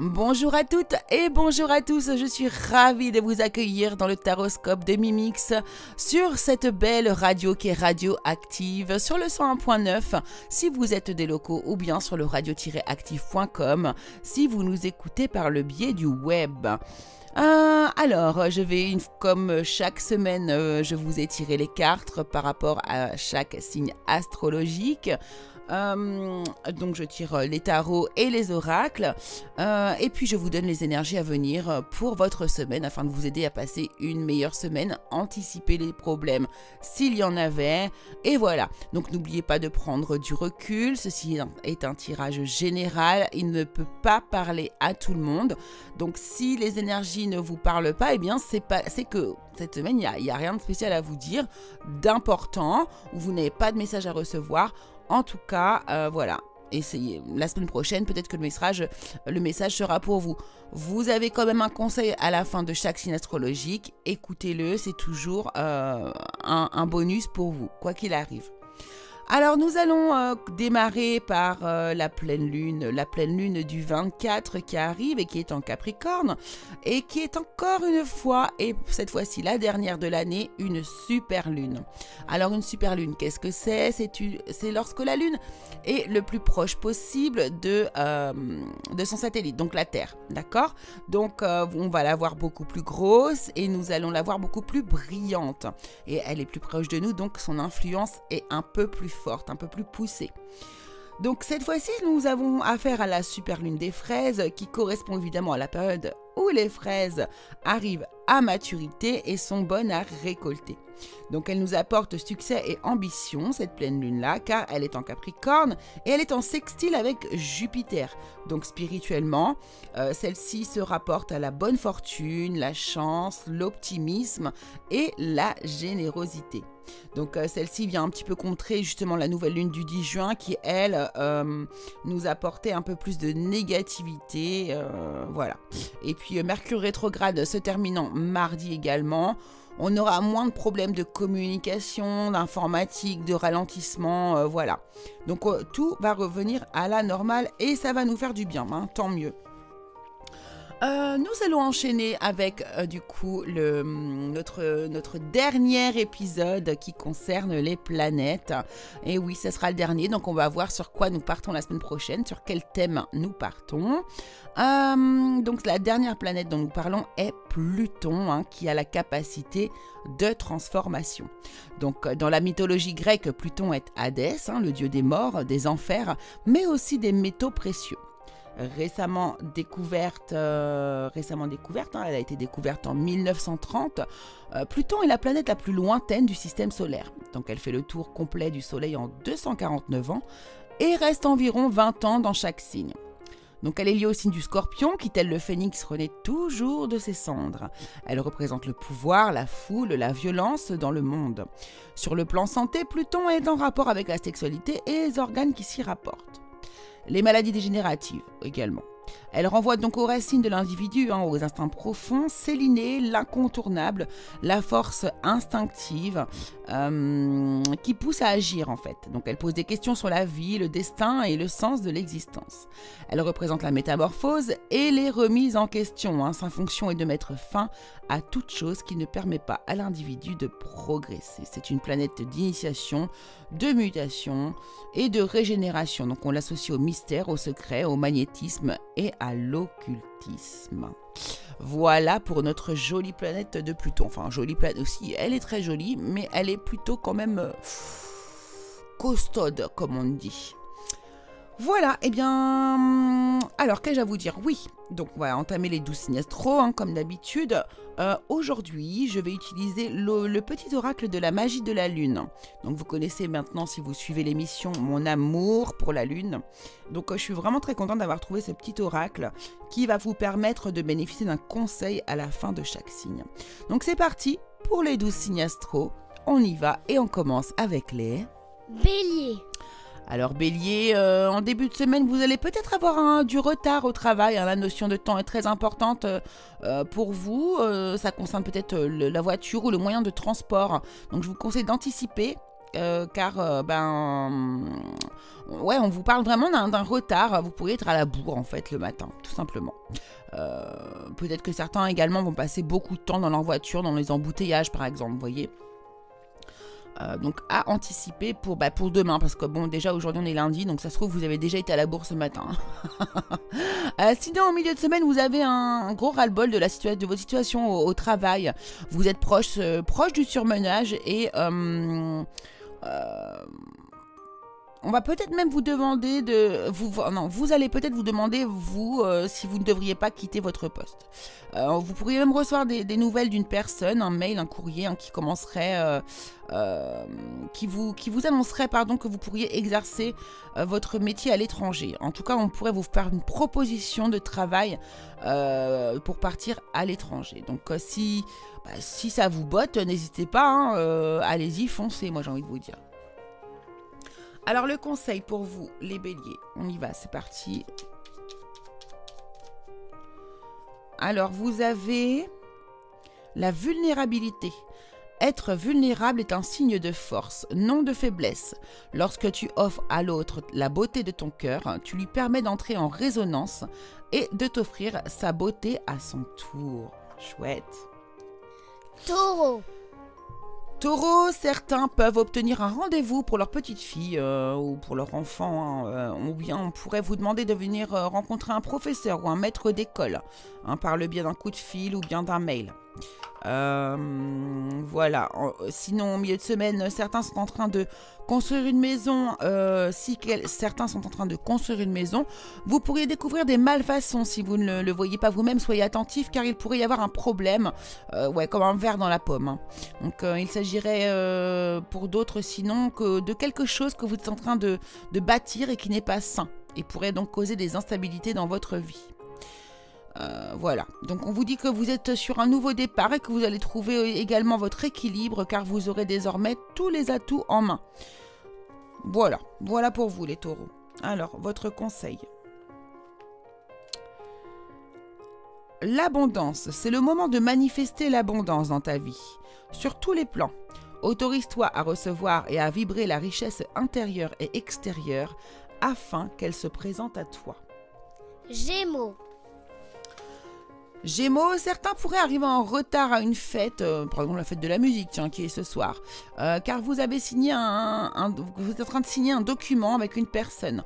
Bonjour à toutes et bonjour à tous, je suis ravie de vous accueillir dans le Taroscope de Mimix sur cette belle radio qui est radioactive sur le 101.9 si vous êtes des locaux ou bien sur le radio-active.com si vous nous écoutez par le biais du web. Alors, je vais, comme chaque semaine, je vous ai tiré les cartes par rapport à chaque signe astrologique. Donc je tire les tarots et les oracles et puis je vous donne les énergies à venir pour votre semaine afin de vous aider à passer une meilleure semaine, anticiper les problèmes s'il y en avait et voilà. Donc n'oubliez pas de prendre du recul, ceci est un tirage général, il ne peut pas parler à tout le monde, donc si les énergies ne vous parlent pas, eh bien c'est que cette semaine il n'y a rien de spécial à vous dire, d'important, ou vous n'avez pas de message à recevoir. En tout cas, voilà, essayez. La semaine prochaine, peut-être que le message sera pour vous. Vous avez quand même un conseil à la fin de chaque signe astrologique. Écoutez-le, c'est toujours un bonus pour vous, quoi qu'il arrive. Alors nous allons démarrer par la pleine lune du 24 qui arrive et qui est en Capricorne et qui est encore une fois, et cette fois-ci la dernière de l'année, une super lune. Alors une super lune, qu'est-ce que c'est? C'est lorsque la lune est le plus proche possible de son satellite, donc la Terre, d'accord? Donc on va la voir beaucoup plus grosse et nous allons la voir beaucoup plus brillante et elle est plus proche de nous, donc son influence est un peu plus forte, un peu plus poussée. Donc cette fois-ci, nous avons affaire à la super lune des fraises qui correspond évidemment à la période où les fraises arrivent à maturité et sont bonnes à récolter. Donc elle nous apporte succès et ambition, cette pleine lune-là, car elle est en Capricorne et elle est en sextile avec Jupiter. Donc spirituellement, celle-ci se rapporte à la bonne fortune, la chance, l'optimisme et la générosité. Donc celle-ci vient un petit peu contrer justement la nouvelle lune du 10 juin qui, elle, nous apportait un peu plus de négativité. Voilà. Et puis Mercure rétrograde se terminant mardi également. On aura moins de problèmes de communication, d'informatique, de ralentissement, voilà. Donc tout va revenir à la normale et ça va nous faire du bien, hein, tant mieux. Nous allons enchaîner avec du coup notre dernier épisode qui concerne les planètes. Et oui, ce sera le dernier, donc on va voir sur quoi nous partons la semaine prochaine, sur quel thème nous partons. Donc la dernière planète dont nous parlons est Pluton, hein, qui a la capacité de transformation. Donc dans la mythologie grecque, Pluton est Hadès, hein, le dieu des morts, des enfers, mais aussi des métaux précieux. Récemment découverte, hein, elle a été découverte en 1930. Pluton est la planète la plus lointaine du système solaire. Donc elle fait le tour complet du Soleil en 249 ans et reste environ 20 ans dans chaque signe. Donc elle est liée au signe du Scorpion qui, tel le phénix, renaît toujours de ses cendres. Elle représente le pouvoir, la foule, la violence dans le monde. Sur le plan santé, Pluton est en rapport avec la sexualité et les organes qui s'y rapportent. Les maladies dégénératives également. Elle renvoie donc aux racines de l'individu, hein, aux instincts profonds, c'est l'inné, l'incontournable, la force instinctive qui pousse à agir en fait. Donc elle pose des questions sur la vie, le destin et le sens de l'existence. Elle représente la métamorphose et les remises en question. Hein. Sa fonction est de mettre fin à toute chose qui ne permet pas à l'individu de progresser. C'est une planète d'initiation, de mutation et de régénération. Donc on l'associe au mystère, au secret, au magnétisme et à l'occultisme. Voilà pour notre jolie planète de Pluton. Enfin, jolie planète aussi, elle est très jolie, mais elle est plutôt quand même costaude, comme on dit. Voilà, eh bien, alors qu'ai-je à vous dire? Oui, donc on va entamer les 12 signes astro, hein, comme d'habitude. Aujourd'hui, je vais utiliser le petit oracle de la magie de la lune. Donc vous connaissez maintenant, si vous suivez l'émission, mon amour pour la lune. Donc je suis vraiment très contente d'avoir trouvé ce petit oracle qui va vous permettre de bénéficier d'un conseil à la fin de chaque signe. Donc c'est parti pour les 12 signes astro. On y va et on commence avec les... Bélier. Alors Bélier, en début de semaine, vous allez peut-être avoir du retard au travail. Hein, la notion de temps est très importante pour vous. Ça concerne peut-être la voiture ou le moyen de transport. Donc je vous conseille d'anticiper car ouais, on vous parle vraiment d'un retard. Vous pourriez être à la bourre en fait le matin, tout simplement. Peut-être que certains également vont passer beaucoup de temps dans leur voiture, dans les embouteillages par exemple, vous voyez. Donc à anticiper pour demain, parce que bon, déjà aujourd'hui on est lundi, donc ça se trouve vous avez déjà été à la bourse ce matin. Sinon au milieu de semaine vous avez un gros ras-le-bol de votre situation au travail. Vous êtes proche du surmenage et on va peut-être même vous demander vous allez peut-être vous demander si vous ne devriez pas quitter votre poste. Vous pourriez même recevoir des nouvelles d'une personne, un mail, un courrier qui commencerait, qui vous annoncerait que vous pourriez exercer votre métier à l'étranger. En tout cas, on pourrait vous faire une proposition de travail pour partir à l'étranger. Donc si ça vous botte, n'hésitez pas, allez-y, foncez, moi j'ai envie de vous dire. Alors le conseil pour vous, les béliers, on y va, c'est parti. Alors vous avez la vulnérabilité. Être vulnérable est un signe de force, non de faiblesse. Lorsque tu offres à l'autre la beauté de ton cœur, tu lui permets d'entrer en résonance et de t'offrir sa beauté à son tour. Chouette. Taureau. Taureau, certains peuvent obtenir un rendez-vous pour leur petite fille ou pour leur enfant, ou bien on pourrait vous demander de venir rencontrer un professeur ou un maître d'école, par le biais d'un coup de fil ou bien d'un mail. Voilà. Sinon, au milieu de semaine, certains sont en train de construire une maison. Certains sont en train de construire une maison, vous pourriez découvrir des malfaçons si vous ne le voyez pas vous-même. Soyez attentifs car il pourrait y avoir un problème, comme un ver dans la pomme. Donc, il s'agirait pour d'autres sinon que de quelque chose que vous êtes en train de bâtir et qui n'est pas sain et pourrait donc causer des instabilités dans votre vie. Voilà, donc on vous dit que vous êtes sur un nouveau départ et que vous allez trouver également votre équilibre car vous aurez désormais tous les atouts en main. Voilà pour vous les taureaux. Alors, votre conseil. L'abondance, c'est le moment de manifester l'abondance dans ta vie, sur tous les plans. Autorise-toi à recevoir et à vibrer la richesse intérieure et extérieure afin qu'elle se présente à toi. Gémeaux. Gémeaux, certains pourraient arriver en retard à une fête, par exemple la fête de la musique, qui est ce soir, car vous avez signé vous êtes en train de signer un document avec une personne.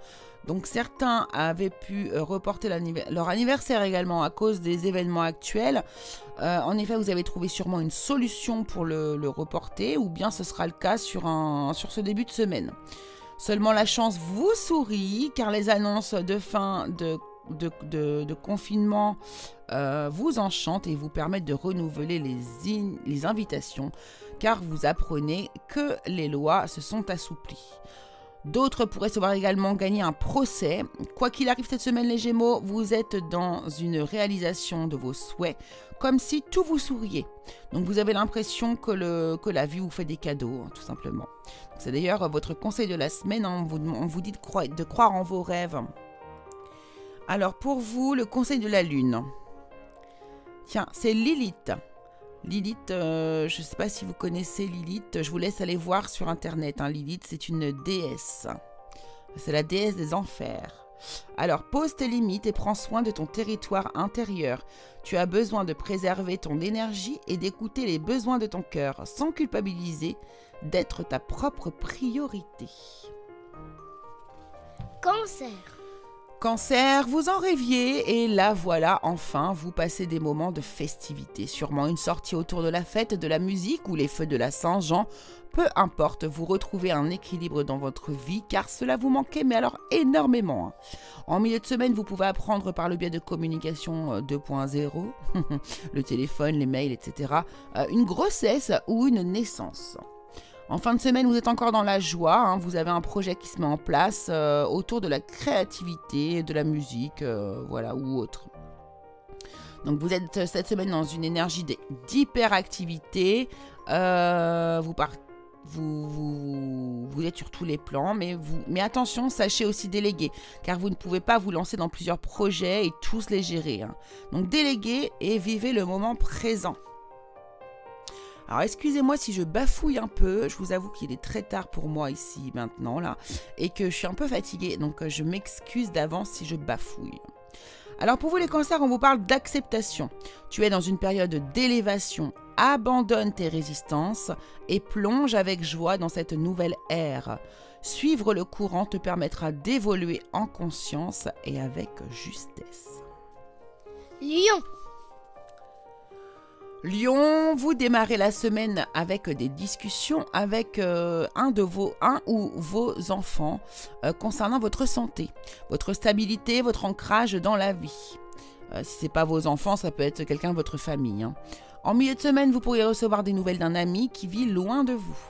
Donc certains avaient pu reporter leur anniversaire également à cause des événements actuels. En effet, vous avez trouvé sûrement une solution pour le reporter, ou bien ce sera le cas sur ce début de semaine. Seulement la chance vous sourit, car les annonces de fin de confinement vous enchantent et vous permettent de renouveler les invitations, car vous apprenez que les lois se sont assouplies. D'autres pourraient se voir également gagner un procès. Quoi qu'il arrive cette semaine les Gémeaux, vous êtes dans une réalisation de vos souhaits, comme si tout vous souriait. Donc vous avez l'impression que la vie vous fait des cadeaux, tout simplement. C'est d'ailleurs votre conseil de la semaine, on vous dit de croire en vos rêves. Alors pour vous, le conseil de la lune. Tiens, c'est Lilith. Lilith, je ne sais pas si vous connaissez Lilith, je vous laisse aller voir sur internet. Lilith, c'est une déesse. C'est la déesse des enfers. Alors, pose tes limites et prends soin de ton territoire intérieur. Tu as besoin de préserver ton énergie et d'écouter les besoins de ton cœur, sans culpabiliser, d'être ta propre priorité. Cancer. Cancer, vous en rêviez et là voilà, enfin, vous passez des moments de festivité. Sûrement une sortie autour de la fête, de la musique ou les feux de la Saint-Jean. Peu importe, vous retrouvez un équilibre dans votre vie car cela vous manquait, mais alors énormément. En milieu de semaine, vous pouvez apprendre par le biais de communication 2.0, le téléphone, les mails, etc., une grossesse ou une naissance. En fin de semaine, vous êtes encore dans la joie, vous avez un projet qui se met en place autour de la créativité, de la musique, voilà, ou autre. Donc vous êtes cette semaine dans une énergie d'hyperactivité, vous êtes sur tous les plans, mais attention, sachez aussi déléguer, car vous ne pouvez pas vous lancer dans plusieurs projets et tous les gérer. Donc déléguez et vivez le moment présent. Alors excusez-moi si je bafouille un peu, je vous avoue qu'il est très tard pour moi ici maintenant là et que je suis un peu fatiguée, donc je m'excuse d'avance si je bafouille. Alors pour vous les cancers, on vous parle d'acceptation. Tu es dans une période d'élévation, abandonne tes résistances et plonge avec joie dans cette nouvelle ère. Suivre le courant te permettra d'évoluer en conscience et avec justesse. Lion. Lion, vous démarrez la semaine avec des discussions avec un ou vos enfants concernant votre santé, votre stabilité, votre ancrage dans la vie. Si ce n'est pas vos enfants, ça peut être quelqu'un de votre famille. Hein. En milieu de semaine, vous pourriez recevoir des nouvelles d'un ami qui vit loin de vous.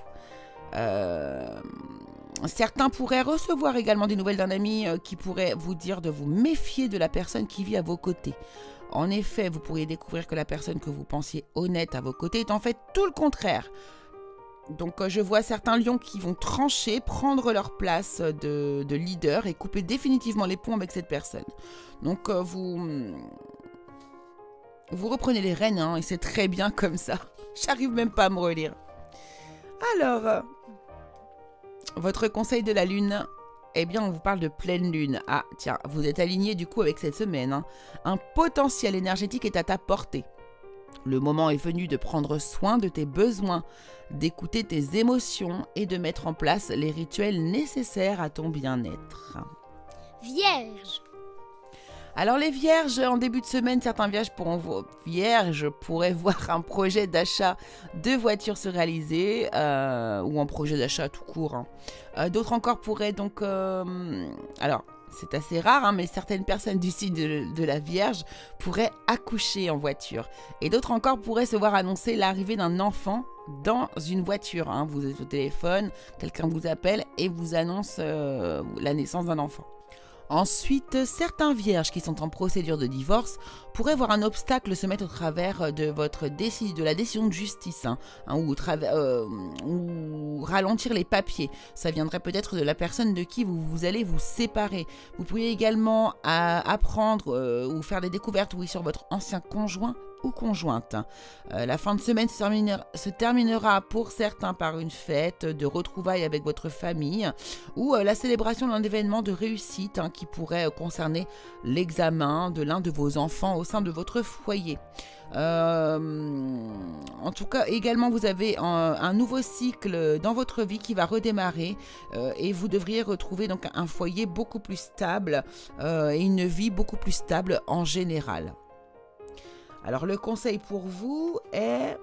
Certains pourraient recevoir également des nouvelles d'un ami qui pourrait vous dire de vous méfier de la personne qui vit à vos côtés. En effet, vous pourriez découvrir que la personne que vous pensiez honnête à vos côtés est en fait tout le contraire. Donc je vois certains lions qui vont trancher, prendre leur place de leader et couper définitivement les ponts avec cette personne. Donc vous reprenez les rênes hein, et c'est très bien comme ça. J'arrive même pas à me relire. Alors, votre conseil de la lune, eh bien on vous parle de pleine lune. Ah tiens, vous êtes aligné du coup avec cette semaine. Hein. Un potentiel énergétique est à ta portée. Le moment est venu de prendre soin de tes besoins, d'écouter tes émotions et de mettre en place les rituels nécessaires à ton bien-être. Vierge. Alors les vierges, en début de semaine, certains vierges pourraient voir un projet d'achat de voiture se réaliser ou un projet d'achat tout court. Hein. D'autres encore pourraient donc... alors, c'est assez rare, hein, mais certaines personnes du signe de la Vierge pourraient accoucher en voiture. Et d'autres encore pourraient se voir annoncer l'arrivée d'un enfant dans une voiture. Hein. Vous êtes au téléphone, quelqu'un vous appelle et vous annonce la naissance d'un enfant. Ensuite, certains vierges qui sont en procédure de divorce pourraient voir un obstacle se mettre au travers de la décision de justice hein, ou ralentir les papiers. Ça viendrait peut-être de la personne de qui vous allez vous séparer. Vous pourriez également apprendre ou faire des découvertes sur votre ancien conjoint ou conjointe. La fin de semaine se terminera pour certains par une fête de retrouvailles avec votre famille ou la célébration d'un événement de réussite hein, qui pourrait concerner l'examen de l'un de vos enfants au sein de votre foyer. En tout cas, également, vous avez un nouveau cycle dans votre vie qui va redémarrer et vous devriez retrouver donc un foyer beaucoup plus stable et une vie beaucoup plus stable en général. Alors le conseil pour vous est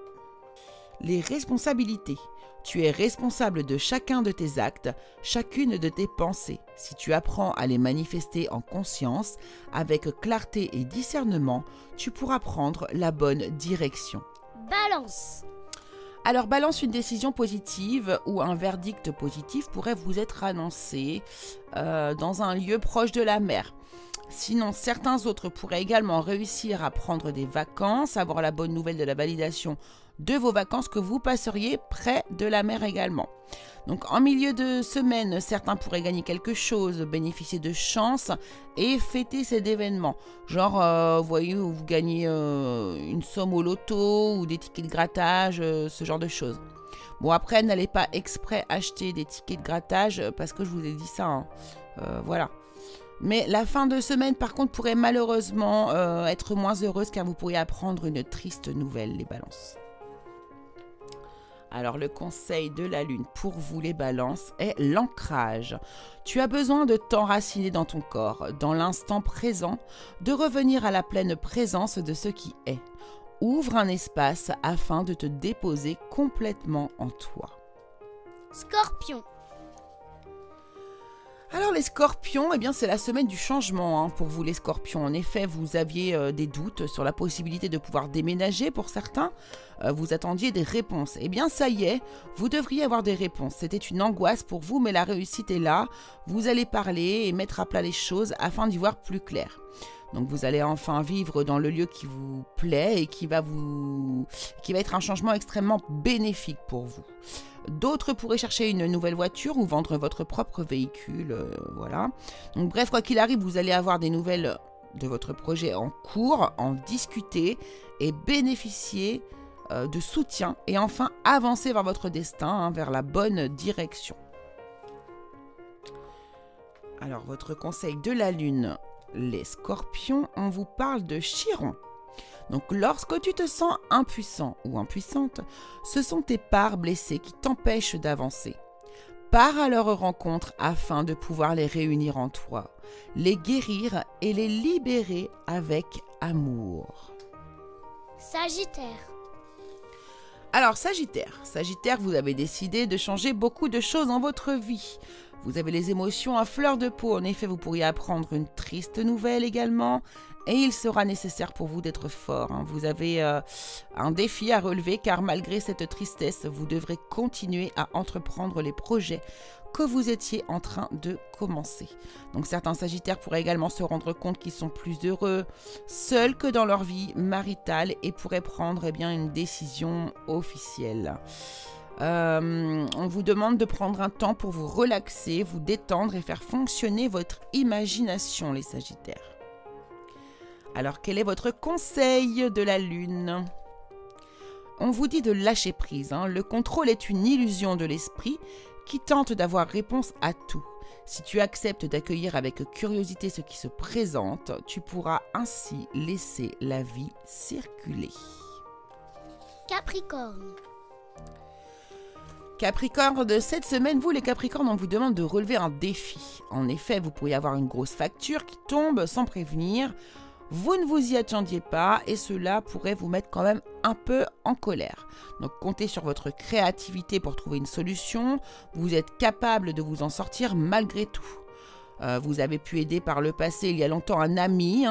les responsabilités. Tu es responsable de chacun de tes actes, chacune de tes pensées. Si tu apprends à les manifester en conscience, avec clarté et discernement, tu pourras prendre la bonne direction. Balance. Alors balance, une décision positive ou un verdict positif pourrait vous être annoncé dans un lieu proche de la mer. Sinon, certains autres pourraient également réussir à prendre des vacances, avoir la bonne nouvelle de la validation de vos vacances que vous passeriez près de la mer également. Donc en milieu de semaine, certains pourraient gagner quelque chose, bénéficier de chance et fêter cet événement. Genre, voyez, vous gagnez une somme au loto ou des tickets de grattage, ce genre de choses. Bon, après, n'allez pas exprès acheter des tickets de grattage parce que je vous ai dit ça. Hein. Voilà. Mais la fin de semaine, par contre, pourrait malheureusement être moins heureuse car vous pourriez apprendre une triste nouvelle, les balances. Alors, le conseil de la lune pour vous, les balances, est l'ancrage. Tu as besoin de t'enraciner dans ton corps, dans l'instant présent, de revenir à la pleine présence de ce qui est. Ouvre un espace afin de te déposer complètement en toi. Scorpion. Alors les scorpions, eh bien c'est la semaine du changement hein, pour vous les scorpions. En effet, vous aviez des doutes sur la possibilité de pouvoir déménager pour certains. Vous attendiez des réponses. Eh bien ça y est, vous devriez avoir des réponses. C'était une angoisse pour vous, mais la réussite est là. Vous allez parler et mettre à plat les choses afin d'y voir plus clair. Donc vous allez enfin vivre dans le lieu qui vous plaît et qui va être un changement extrêmement bénéfique pour vous. D'autres pourraient chercher une nouvelle voiture ou vendre votre propre véhicule, voilà. Donc bref, quoi qu'il arrive, vous allez avoir des nouvelles de votre projet en cours, en discuter et bénéficier de soutien et enfin avancer vers votre destin, hein, vers la bonne direction. Alors, votre conseil de la lune, les scorpions, on vous parle de Chiron. Donc, lorsque tu te sens impuissant ou impuissante, ce sont tes parts blessées qui t'empêchent d'avancer. Pars à leur rencontre afin de pouvoir les réunir en toi, les guérir et les libérer avec amour. Sagittaire. Alors, Sagittaire, vous avez décidé de changer beaucoup de choses dans votre vie. Vous avez les émotions à fleur de peau. En effet, vous pourriez apprendre une triste nouvelle également. Et il sera nécessaire pour vous d'être fort, hein. Vous avez un défi à relever car malgré cette tristesse, vous devrez continuer à entreprendre les projets que vous étiez en train de commencer. Donc certains Sagittaires pourraient également se rendre compte qu'ils sont plus heureux seuls que dans leur vie maritale et pourraient prendre une décision officielle. On vous demande de prendre un temps pour vous relaxer, vous détendre et faire fonctionner votre imagination, les Sagittaires. Alors, quel est votre conseil de la lune? On vous dit de lâcher prise, hein. Le contrôle est une illusion de l'esprit qui tente d'avoir réponse à tout. Si tu acceptes d'accueillir avec curiosité ce qui se présente, tu pourras ainsi laisser la vie circuler. Capricorne. Capricorne, de cette semaine, vous les Capricornes, on vous demande de relever un défi. En effet, vous pourriez avoir une grosse facture qui tombe sans prévenir. Vous ne vous y attendiez pas et cela pourrait vous mettre quand même un peu en colère. Donc comptez sur votre créativité pour trouver une solution. Vous êtes capable de vous en sortir malgré tout. Vous avez pu aider par le passé, il y a longtemps, un ami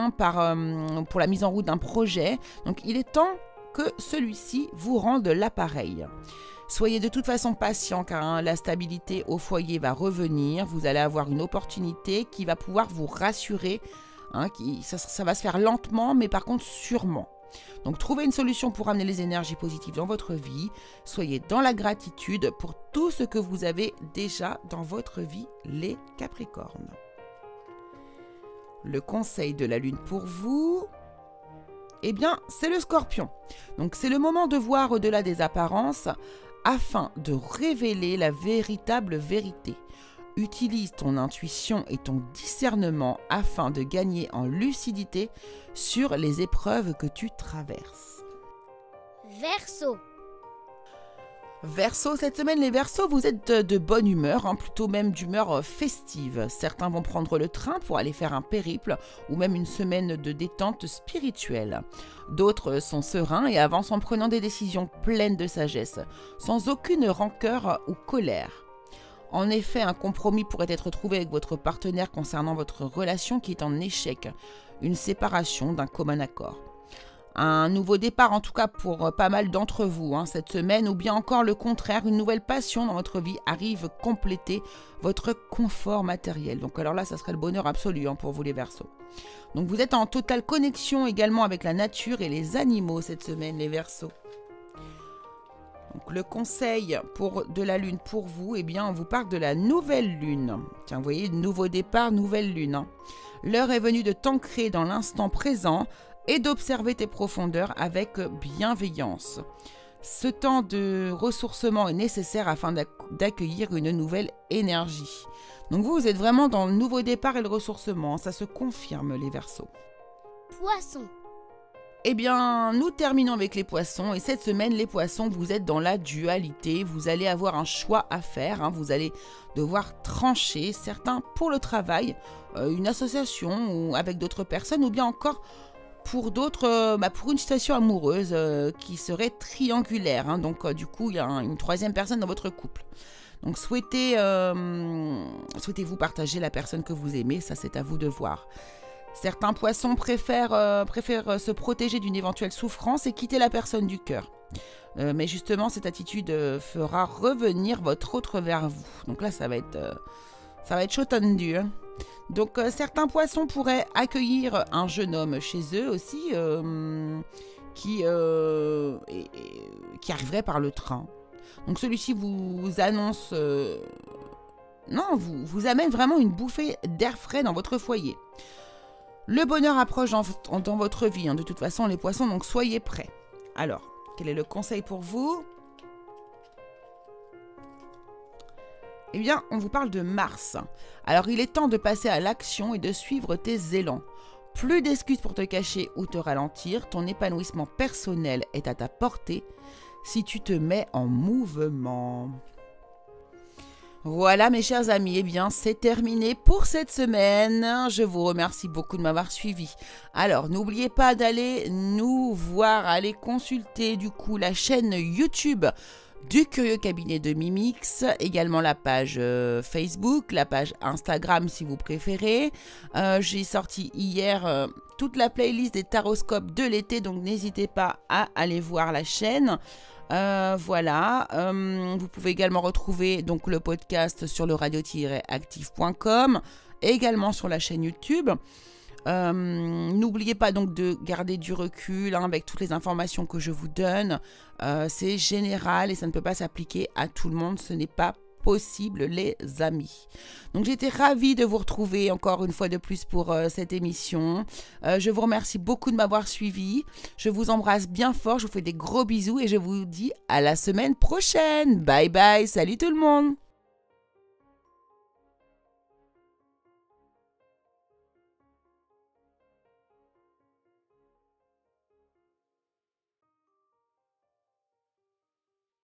pour la mise en route d'un projet. Donc il est temps que celui-ci vous rende l'appareil. Soyez de toute façon patient car la stabilité au foyer va revenir. Vous allez avoir une opportunité qui va pouvoir vous rassurer. Ça va se faire lentement, mais par contre sûrement. Donc trouvez une solution pour amener les énergies positives dans votre vie. Soyez dans la gratitude pour tout ce que vous avez déjà dans votre vie, les Capricornes. Le conseil de la lune pour vous, c'est le Scorpion. Donc c'est le moment de voir au-delà des apparences afin de révéler la véritable vérité. Utilise ton intuition et ton discernement afin de gagner en lucidité sur les épreuves que tu traverses. Verseau. Verseau, cette semaine, les Verseaux, vous êtes de bonne humeur, plutôt même d'humeur festive. Certains vont prendre le train pour aller faire un périple ou même une semaine de détente spirituelle. D'autres sont sereins et avancent en prenant des décisions pleines de sagesse, sans aucune rancœur ou colère. En effet, un compromis pourrait être trouvé avec votre partenaire concernant votre relation qui est en échec, une séparation d'un commun accord. Un nouveau départ en tout cas pour pas mal d'entre vous cette semaine, ou bien encore le contraire, une nouvelle passion dans votre vie arrive compléter votre confort matériel. Donc alors là, ça serait le bonheur absolu pour vous les Verseaux. Donc vous êtes en totale connexion également avec la nature et les animaux cette semaine, les Verseaux. Donc, le conseil de la lune pour vous, on vous parle de la nouvelle lune. Tiens, vous voyez, nouveau départ, nouvelle lune. L'heure est venue de t'ancrer dans l'instant présent et d'observer tes profondeurs avec bienveillance. Ce temps de ressourcement est nécessaire afin d'accueillir une nouvelle énergie. Donc vous êtes vraiment dans le nouveau départ et le ressourcement. Ça se confirme, les Verseaux. Poisson. Nous terminons avec les poissons et cette semaine, les poissons, vous êtes dans la dualité. Vous allez avoir un choix à faire. Vous allez devoir trancher, certains pour le travail, une association ou avec d'autres personnes, ou bien encore pour d'autres, pour une situation amoureuse qui serait triangulaire. Donc du coup, il y a une troisième personne dans votre couple. Donc souhaitez-vous partager la personne que vous aimez, ça c'est à vous de voir. Certains poissons préfèrent se protéger d'une éventuelle souffrance et quitter la personne du cœur. Mais justement, cette attitude fera revenir votre autre vers vous. Donc là, ça va être chaud tendu. Donc certains poissons pourraient accueillir un jeune homme chez eux aussi, qui arriverait par le train. Donc celui-ci vous annonce... vous amène vraiment une bouffée d'air frais dans votre foyer. Le bonheur approche dans votre vie, de toute façon, les poissons, donc soyez prêts. Alors, Quel est le conseil pour vous? Eh bien, on vous parle de Mars. Alors, il est temps de passer à l'action et de suivre tes élans. Plus d'excuses pour te cacher ou te ralentir, ton épanouissement personnel est à ta portée si tu te mets en mouvement. Voilà mes chers amis, eh bien c'est terminé pour cette semaine. Je vous remercie beaucoup de m'avoir suivi. Alors n'oubliez pas d'aller nous voir, aller consulter du coup la chaîne YouTube du Curieux Cabinet de Mimix, également la page Facebook, la page Instagram si vous préférez. J'ai sorti hier toute la playlist des taroscopes de l'été, donc n'hésitez pas à aller voir la chaîne. Voilà, vous pouvez également retrouver donc le podcast sur le radio-active.com, également sur la chaîne YouTube. N'oubliez pas donc de garder du recul avec toutes les informations que je vous donne. C'est général et ça ne peut pas s'appliquer à tout le monde, ce n'est pas possible les amis. Donc j'étais ravie de vous retrouver encore une fois de plus pour cette émission. Je vous remercie beaucoup de m'avoir suivi. Je vous embrasse bien fort, je vous fais des gros bisous et je vous dis à la semaine prochaine. Bye bye, salut tout le monde.